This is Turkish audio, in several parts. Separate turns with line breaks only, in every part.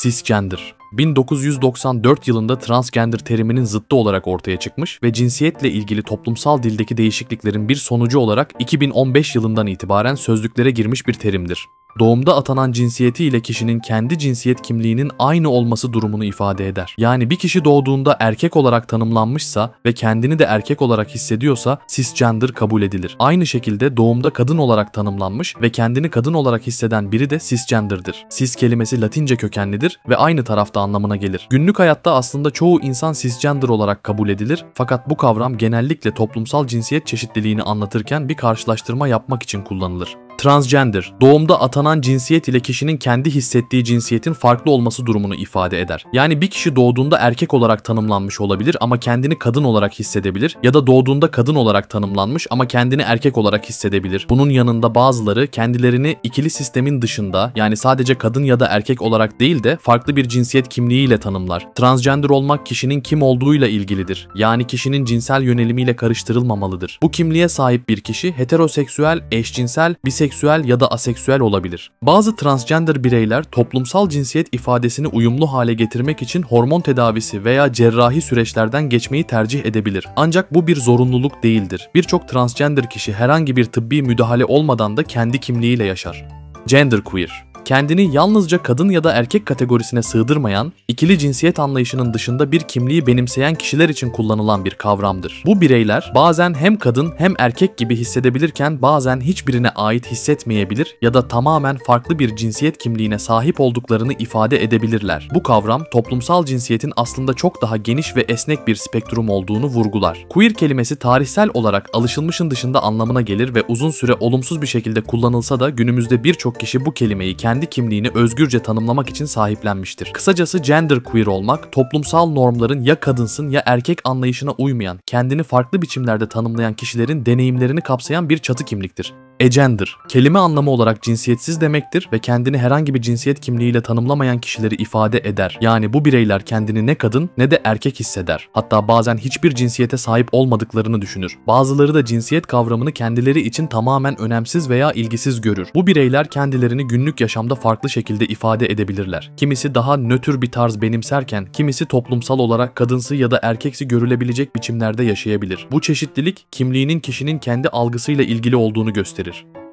Cisgender 1994 yılında transgender teriminin zıttı olarak ortaya çıkmış ve cinsiyetle ilgili toplumsal dildeki değişikliklerin bir sonucu olarak 2015 yılından itibaren sözlüklere girmiş bir terimdir. Doğumda atanan cinsiyeti ile kişinin kendi cinsiyet kimliğinin aynı olması durumunu ifade eder. Yani bir kişi doğduğunda erkek olarak tanımlanmışsa ve kendini de erkek olarak hissediyorsa cisgender kabul edilir. Aynı şekilde doğumda kadın olarak tanımlanmış ve kendini kadın olarak hisseden biri de cisgender'dır. Cis kelimesi Latince kökenlidir ve aynı tarafta anlamına gelir. Günlük hayatta aslında çoğu insan cisgender olarak kabul edilir fakat bu kavram genellikle toplumsal cinsiyet çeşitliliğini anlatırken bir karşılaştırma yapmak için kullanılır. Transgender, doğumda atanan cinsiyet ile kişinin kendi hissettiği cinsiyetin farklı olması durumunu ifade eder. Yani bir kişi doğduğunda erkek olarak tanımlanmış olabilir ama kendini kadın olarak hissedebilir ya da doğduğunda kadın olarak tanımlanmış ama kendini erkek olarak hissedebilir. Bunun yanında bazıları kendilerini ikili sistemin dışında, yani sadece kadın ya da erkek olarak değil de farklı bir cinsiyet kimliğiyle tanımlar. Transgender olmak kişinin kim olduğuyla ilgilidir. Yani kişinin cinsel yönelimiyle karıştırılmamalıdır. Bu kimliğe sahip bir kişi heteroseksüel, eşcinsel, biseksüel ya da aseksüel olabilir. Bazı transgender bireyler toplumsal cinsiyet ifadesini uyumlu hale getirmek için hormon tedavisi veya cerrahi süreçlerden geçmeyi tercih edebilir. Ancak bu bir zorunluluk değildir. Birçok transgender kişi herhangi bir tıbbi müdahale olmadan da kendi kimliğiyle yaşar. Genderqueer, kendini yalnızca kadın ya da erkek kategorisine sığdırmayan, ikili cinsiyet anlayışının dışında bir kimliği benimseyen kişiler için kullanılan bir kavramdır. Bu bireyler bazen hem kadın hem erkek gibi hissedebilirken bazen hiçbirine ait hissetmeyebilir ya da tamamen farklı bir cinsiyet kimliğine sahip olduklarını ifade edebilirler. Bu kavram toplumsal cinsiyetin aslında çok daha geniş ve esnek bir spektrum olduğunu vurgular. Queer kelimesi tarihsel olarak alışılmışın dışında anlamına gelir ve uzun süre olumsuz bir şekilde kullanılsa da günümüzde birçok kişi bu kelimeyi kendi kimliğini özgürce tanımlamak için sahiplenmiştir. Kısacası genderqueer olmak, toplumsal normların ya kadınsın ya erkek anlayışına uymayan, kendini farklı biçimlerde tanımlayan kişilerin deneyimlerini kapsayan bir çatı kimliktir. Agender, kelime anlamı olarak cinsiyetsiz demektir ve kendini herhangi bir cinsiyet kimliğiyle tanımlamayan kişileri ifade eder. Yani bu bireyler kendini ne kadın ne de erkek hisseder. Hatta bazen hiçbir cinsiyete sahip olmadıklarını düşünür. Bazıları da cinsiyet kavramını kendileri için tamamen önemsiz veya ilgisiz görür. Bu bireyler kendilerini günlük yaşamda farklı şekilde ifade edebilirler. Kimisi daha nötr bir tarz benimserken, kimisi toplumsal olarak kadınsı ya da erkeksi görülebilecek biçimlerde yaşayabilir. Bu çeşitlilik, kimliğinin kişinin kendi algısıyla ilgili olduğunu gösterir.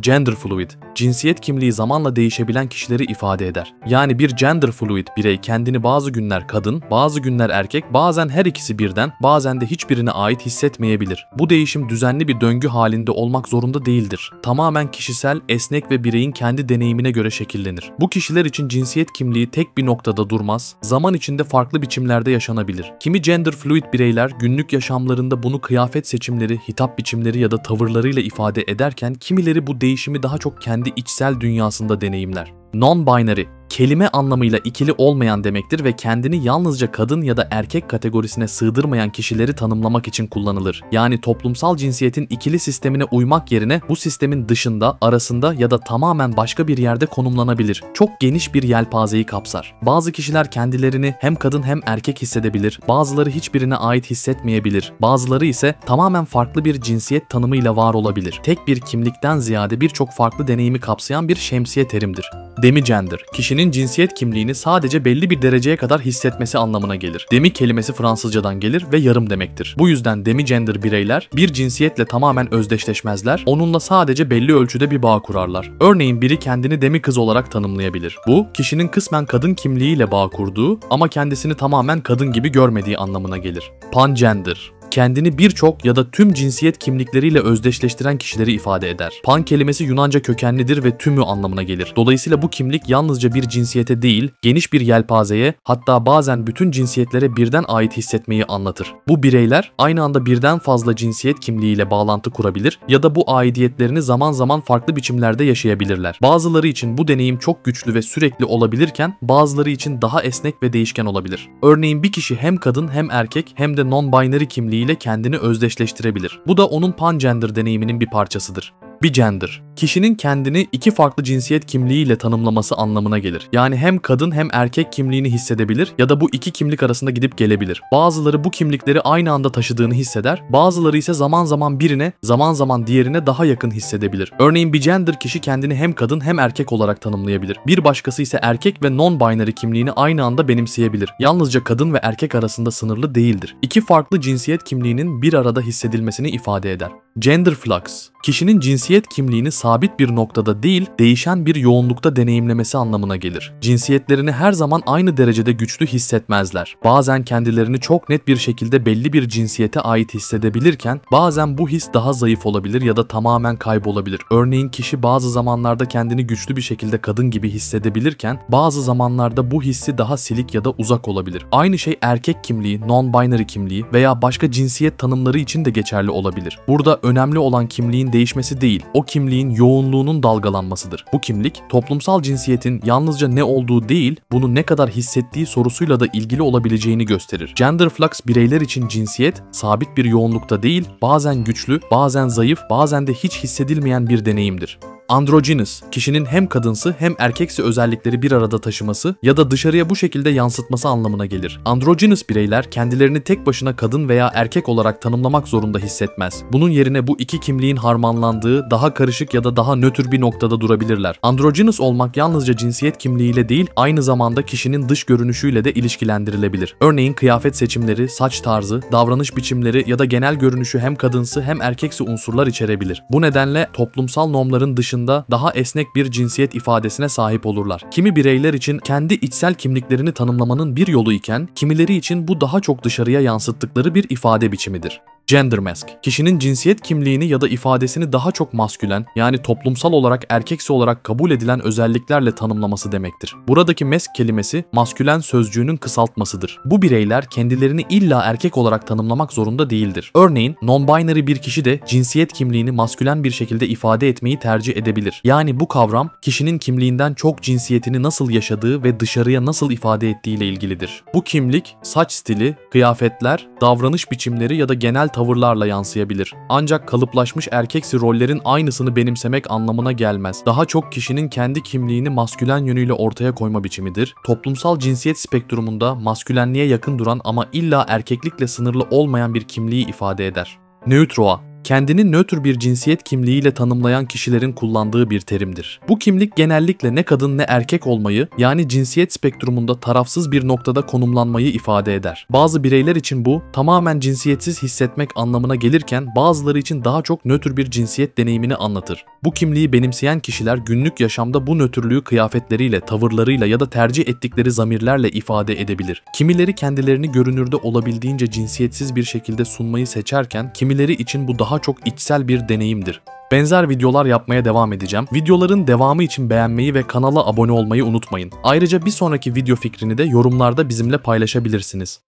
Gender fluid, cinsiyet kimliği zamanla değişebilen kişileri ifade eder. Yani bir gender fluid birey kendini bazı günler kadın, bazı günler erkek, bazen her ikisi birden, bazen de hiçbirine ait hissetmeyebilir. Bu değişim düzenli bir döngü halinde olmak zorunda değildir. Tamamen kişisel, esnek ve bireyin kendi deneyimine göre şekillenir. Bu kişiler için cinsiyet kimliği tek bir noktada durmaz, zaman içinde farklı biçimlerde yaşanabilir. Kimi gender fluid bireyler günlük yaşamlarında bunu kıyafet seçimleri, hitap biçimleri ya da tavırlarıyla ifade ederken kimileri bu değişimi daha çok kendi içsel dünyasında deneyimler. Non-binary, kelime anlamıyla ikili olmayan demektir ve kendini yalnızca kadın ya da erkek kategorisine sığdırmayan kişileri tanımlamak için kullanılır. Yani toplumsal cinsiyetin ikili sistemine uymak yerine bu sistemin dışında, arasında ya da tamamen başka bir yerde konumlanabilir. Çok geniş bir yelpazeyi kapsar. Bazı kişiler kendilerini hem kadın hem erkek hissedebilir, bazıları hiçbirine ait hissetmeyebilir, bazıları ise tamamen farklı bir cinsiyet tanımıyla var olabilir. Tek bir kimlikten ziyade birçok farklı deneyimi kapsayan bir şemsiye terimdir. Demigender, kişinin cinsiyet kimliğini sadece belli bir dereceye kadar hissetmesi anlamına gelir. Demi kelimesi Fransızcadan gelir ve yarım demektir. Bu yüzden demigender bireyler bir cinsiyetle tamamen özdeşleşmezler, onunla sadece belli ölçüde bir bağ kurarlar. Örneğin biri kendini demi kız olarak tanımlayabilir. Bu, kişinin kısmen kadın kimliğiyle bağ kurduğu ama kendisini tamamen kadın gibi görmediği anlamına gelir. Pangender, kendini birçok ya da tüm cinsiyet kimlikleriyle özdeşleştiren kişileri ifade eder. Pan kelimesi Yunanca kökenlidir ve tümü anlamına gelir. Dolayısıyla bu kimlik yalnızca bir cinsiyete değil, geniş bir yelpazeye, hatta bazen bütün cinsiyetlere birden ait hissetmeyi anlatır. Bu bireyler aynı anda birden fazla cinsiyet kimliğiyle bağlantı kurabilir ya da bu aidiyetlerini zaman zaman farklı biçimlerde yaşayabilirler. Bazıları için bu deneyim çok güçlü ve sürekli olabilirken bazıları için daha esnek ve değişken olabilir. Örneğin bir kişi hem kadın hem erkek hem de non-binary kimliği ile kendini özdeşleştirebilir. Bu da onun pangender deneyiminin bir parçasıdır. Bigender, kişinin kendini iki farklı cinsiyet kimliğiyle tanımlaması anlamına gelir. Yani hem kadın hem erkek kimliğini hissedebilir ya da bu iki kimlik arasında gidip gelebilir. Bazıları bu kimlikleri aynı anda taşıdığını hisseder, bazıları ise zaman zaman birine, zaman zaman diğerine daha yakın hissedebilir. Örneğin bir gender kişi kendini hem kadın hem erkek olarak tanımlayabilir. Bir başkası ise erkek ve non-binary kimliğini aynı anda benimseyebilir. Yalnızca kadın ve erkek arasında sınırlı değildir. İki farklı cinsiyet kimliğinin bir arada hissedilmesini ifade eder. Gender flux, kişinin cinsiyet kimliğini sabit bir noktada değil, değişen bir yoğunlukta deneyimlemesi anlamına gelir. Cinsiyetlerini her zaman aynı derecede güçlü hissetmezler. Bazen kendilerini çok net bir şekilde belli bir cinsiyete ait hissedebilirken, bazen bu his daha zayıf olabilir ya da tamamen kaybolabilir. Örneğin kişi bazı zamanlarda kendini güçlü bir şekilde kadın gibi hissedebilirken, bazı zamanlarda bu hissi daha silik ya da uzak olabilir. Aynı şey erkek kimliği, non-binary kimliği veya başka cinsiyet tanımları için de geçerli olabilir. Burada önemli olan kimliğin değişmesi değil, o kimliğin yoğunluğunun dalgalanmasıdır. Bu kimlik, toplumsal cinsiyetin yalnızca ne olduğu değil, bunu ne kadar hissettiği sorusuyla da ilgili olabileceğini gösterir. Gender flux bireyler için cinsiyet, sabit bir yoğunlukta değil, bazen güçlü, bazen zayıf, bazen de hiç hissedilmeyen bir deneyimdir. Androgynous, kişinin hem kadınsı hem erkeksi özellikleri bir arada taşıması ya da dışarıya bu şekilde yansıtması anlamına gelir. Androgynous bireyler kendilerini tek başına kadın veya erkek olarak tanımlamak zorunda hissetmez. Bunun yerine bu iki kimliğin harmanlandığı, daha karışık ya da daha nötr bir noktada durabilirler. Androgynous olmak yalnızca cinsiyet kimliğiyle değil, aynı zamanda kişinin dış görünüşüyle de ilişkilendirilebilir. Örneğin kıyafet seçimleri, saç tarzı, davranış biçimleri ya da genel görünüşü hem kadınsı hem erkeksi unsurlar içerebilir. Bu nedenle toplumsal normların dışında daha esnek bir cinsiyet ifadesine sahip olurlar. Kimi bireyler için kendi içsel kimliklerini tanımlamanın bir yolu iken, kimileri için bu daha çok dışarıya yansıttıkları bir ifade biçimidir. Gender mask, kişinin cinsiyet kimliğini ya da ifadesini daha çok maskülen, yani toplumsal olarak erkeksi olarak kabul edilen özelliklerle tanımlaması demektir. Buradaki mask kelimesi maskülen sözcüğünün kısaltmasıdır. Bu bireyler kendilerini illa erkek olarak tanımlamak zorunda değildir. Örneğin non-binary bir kişi de cinsiyet kimliğini maskülen bir şekilde ifade etmeyi tercih edebilir. Yani bu kavram kişinin kimliğinden çok cinsiyetini nasıl yaşadığı ve dışarıya nasıl ifade ettiği ile ilgilidir. Bu kimlik saç stili, kıyafetler, davranış biçimleri ya da genel tavırlarla yansıyabilir. Ancak kalıplaşmış erkeksi rollerin aynısını benimsemek anlamına gelmez. Daha çok kişinin kendi kimliğini maskülen yönüyle ortaya koyma biçimidir. Toplumsal cinsiyet spektrumunda maskülenliğe yakın duran ama illa erkeklikle sınırlı olmayan bir kimliği ifade eder. Neutroa, kendini nötr bir cinsiyet kimliğiyle tanımlayan kişilerin kullandığı bir terimdir. Bu kimlik genellikle ne kadın ne erkek olmayı, yani cinsiyet spektrumunda tarafsız bir noktada konumlanmayı ifade eder. Bazı bireyler için bu tamamen cinsiyetsiz hissetmek anlamına gelirken bazıları için daha çok nötr bir cinsiyet deneyimini anlatır. Bu kimliği benimseyen kişiler günlük yaşamda bu nötrlüğü kıyafetleriyle, tavırlarıyla ya da tercih ettikleri zamirlerle ifade edebilir. Kimileri kendilerini görünürde olabildiğince cinsiyetsiz bir şekilde sunmayı seçerken kimileri için bu daha çok içsel bir deneyimdir. Benzer videolar yapmaya devam edeceğim. Videoların devamı için beğenmeyi ve kanala abone olmayı unutmayın. Ayrıca bir sonraki video fikrini de yorumlarda bizimle paylaşabilirsiniz.